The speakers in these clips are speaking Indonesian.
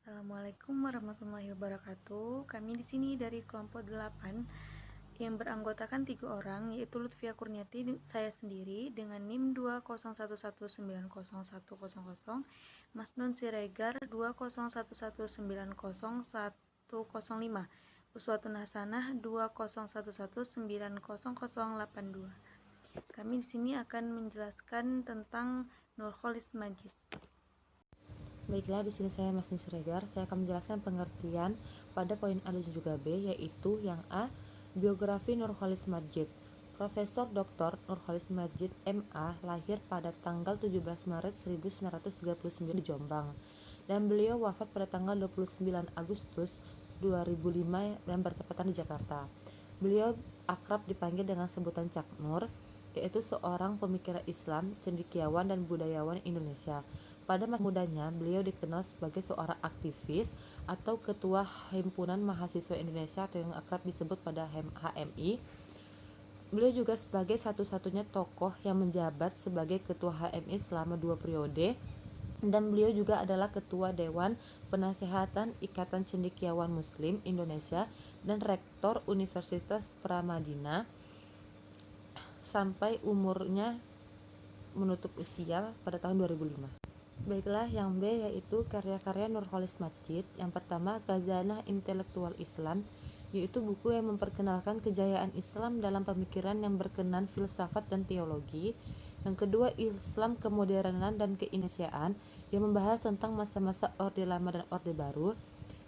Assalamualaikum warahmatullahi wabarakatuh. Kami di sini dari kelompok 8 yang beranggotakan 3 orang, yaitu Lutfia Kurniati, saya sendiri dengan NIM 201190100, Mas Nun Siregar 201190105, Uswatun Hasanah 201190082. Kami di sini akan menjelaskan tentang Nurholis Majid. Baiklah, di sini saya Mas Siregar. Saya akan menjelaskan pengertian pada poin A dan juga B, yaitu yang A, biografi Nurholis Majid. Profesor Dr. Nurholis Majid MA lahir pada tanggal 17 Maret 1939 di Jombang, dan beliau wafat pada tanggal 29 Agustus 2005 dan bertepatan di Jakarta. Beliau akrab dipanggil dengan sebutan Cak Nur, yaitu seorang pemikir Islam, cendekiawan, dan budayawan Indonesia. Pada masa mudanya, beliau dikenal sebagai seorang aktivis atau Ketua Himpunan Mahasiswa Indonesia atau yang akrab disebut pada HMI. Beliau juga sebagai satu-satunya tokoh yang menjabat sebagai Ketua HMI selama 2 periode, dan beliau juga adalah Ketua Dewan Penasehatan Ikatan Cendekiawan Muslim Indonesia dan Rektor Universitas Pramadina sampai umurnya menutup usia pada tahun 2005. Baiklah, yang B yaitu karya-karya Nurholis Majid. Yang pertama, Khazanah Intelektual Islam, yaitu buku yang memperkenalkan kejayaan Islam dalam pemikiran yang berkenan filsafat dan teologi. Yang kedua, Islam Kemodernan dan Keindonesiaan, yang membahas tentang masa-masa Orde Lama dan Orde Baru.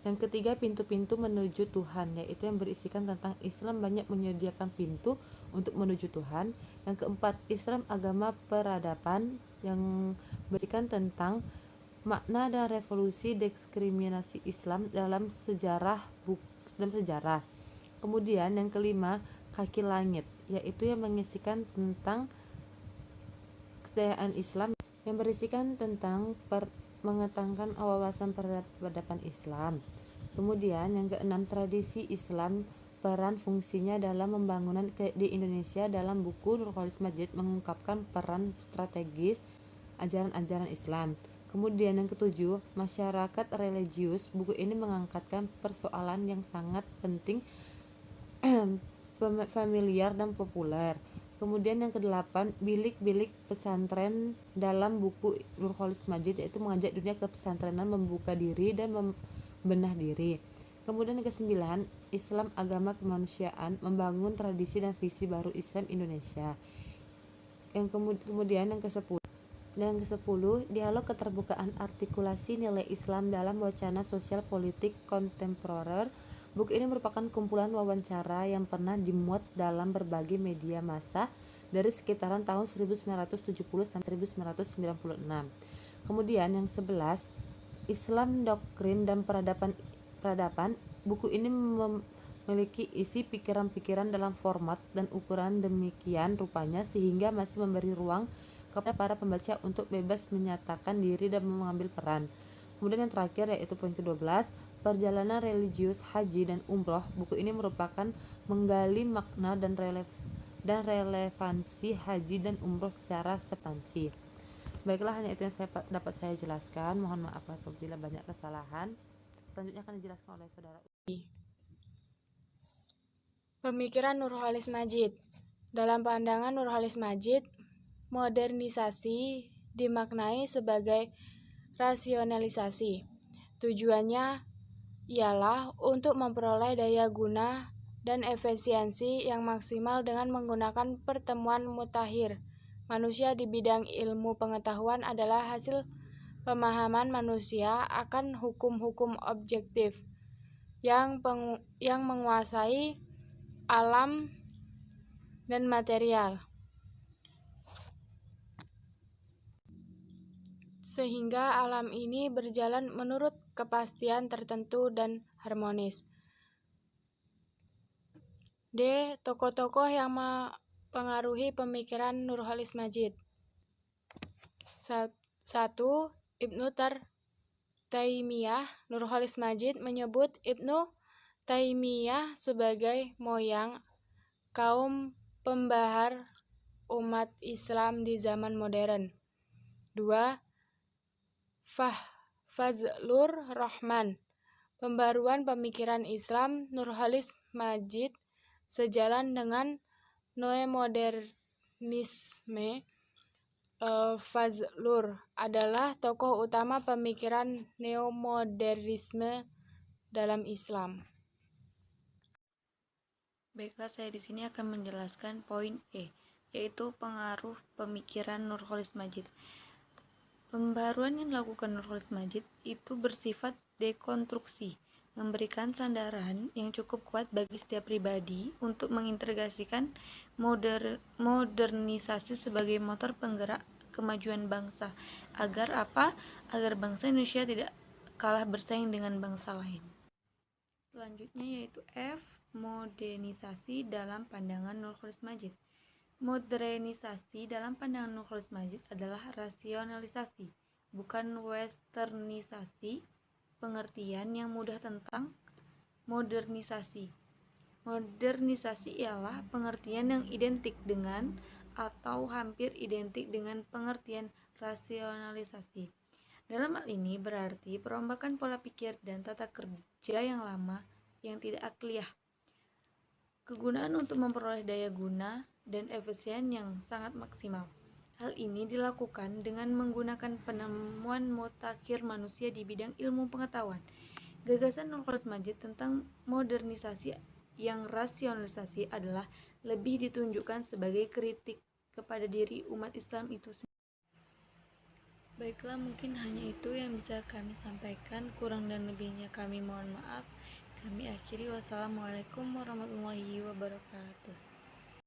Yang ketiga, Pintu-pintu menuju Tuhan, yaitu yang berisikan tentang Islam banyak menyediakan pintu untuk menuju Tuhan. Yang keempat, Islam Agama Peradaban, yang berisikan tentang makna dan revolusi diskriminasi Islam dalam sejarah. Kemudian yang kelima, Kaki Langit, yaitu yang mengisikan tentang kejayaan Islam, yang berisikan tentang mengetangkan wawasan peradaban Islam. Kemudian yang keenam, Tradisi Islam, peran fungsinya dalam pembangunan di Indonesia. Dalam buku Nurholis Majid mengungkapkan peran strategis ajaran-ajaran Islam. Kemudian yang ketujuh, Masyarakat Religius. Buku ini mengangkatkan persoalan yang sangat penting, familiar dan populer. Kemudian yang kedelapan, Bilik-bilik pesantren. Dalam buku Nurholis Majid, yaitu mengajak dunia ke pesantrenan, membuka diri dan membenah diri. Kemudian yang kesembilan, Islam Agama Kemanusiaan, membangun tradisi dan visi baru Islam Indonesia. Kemudian yang ke-10, Dialog Keterbukaan Artikulasi Nilai Islam dalam Wacana Sosial Politik Kontemporer. Buku ini merupakan kumpulan wawancara yang pernah dimuat dalam berbagai media massa dari sekitaran tahun 1970 sampai 1996. Kemudian yang 11, Islam Doktrin dan Peradaban. Buku ini memiliki isi pikiran-pikiran dalam format dan ukuran demikian rupanya sehingga masih memberi ruang kepada para pembaca untuk bebas menyatakan diri dan mengambil peran. Kemudian yang terakhir yaitu poin ke-12, Perjalanan Religius Haji dan Umroh. Buku ini merupakan menggali makna dan relevansi haji dan umroh secara substansi. Baiklah, hanya itu yang dapat saya jelaskan. Mohon maaf apabila banyak kesalahan. Selanjutnya akan dijelaskan oleh saudara. Pemikiran Nurholis Majid. Dalam pandangan Nurholis Majid, modernisasi dimaknai sebagai rasionalisasi. Tujuannya ialah untuk memperoleh daya guna dan efisiensi yang maksimal dengan menggunakan pertemuan mutakhir. Manusia di bidang ilmu pengetahuan adalah hasil pemahaman manusia akan hukum-hukum objektif yang menguasai alam dan material, sehingga alam ini berjalan menurut kepastian tertentu dan harmonis. D. Tokoh-tokoh yang mempengaruhi pemikiran Nurholis Majid. 1. Ibnu Taimiyah. Nurholis Majid menyebut Ibnu Taimiyah sebagai moyang kaum pembahar umat Islam di zaman modern. 2. Fazlur Rahman. Pembaruan pemikiran Islam Nurholis Majid sejalan dengan neomodernisme. Fazlur adalah tokoh utama pemikiran neomodernisme dalam Islam. Baiklah, saya di sini akan menjelaskan poin E, yaitu pengaruh pemikiran Nurholis Majid. Pembaruan yang dilakukan Nurholis Majid itu bersifat dekonstruksi, memberikan sandaran yang cukup kuat bagi setiap pribadi untuk mengintegrasikan modernisasi sebagai motor penggerak kemajuan bangsa. Agar apa? Agar bangsa Indonesia tidak kalah bersaing dengan bangsa lain. Selanjutnya yaitu F, modernisasi dalam pandangan Nurholis Majid. Modernisasi dalam pandangan Nurholis Majid adalah rasionalisasi, bukan westernisasi. Pengertian yang mudah tentang modernisasi. Modernisasi ialah pengertian yang identik dengan atau hampir identik dengan pengertian rasionalisasi. Dalam hal ini berarti perombakan pola pikir dan tata kerja yang lama yang tidak akliyah. Kegunaan untuk memperoleh daya guna dan efisien yang sangat maksimal. Hal ini dilakukan dengan menggunakan penemuan mutakhir manusia di bidang ilmu pengetahuan. Gagasan Nurholis Majid tentang modernisasi yang rasionalisasi adalah lebih ditunjukkan sebagai kritik kepada diri umat Islam itu sendiri. Baiklah, mungkin hanya itu yang bisa kami sampaikan. Kurang dan lebihnya kami mohon maaf. Kami akhiri. Wassalamualaikum warahmatullahi wabarakatuh.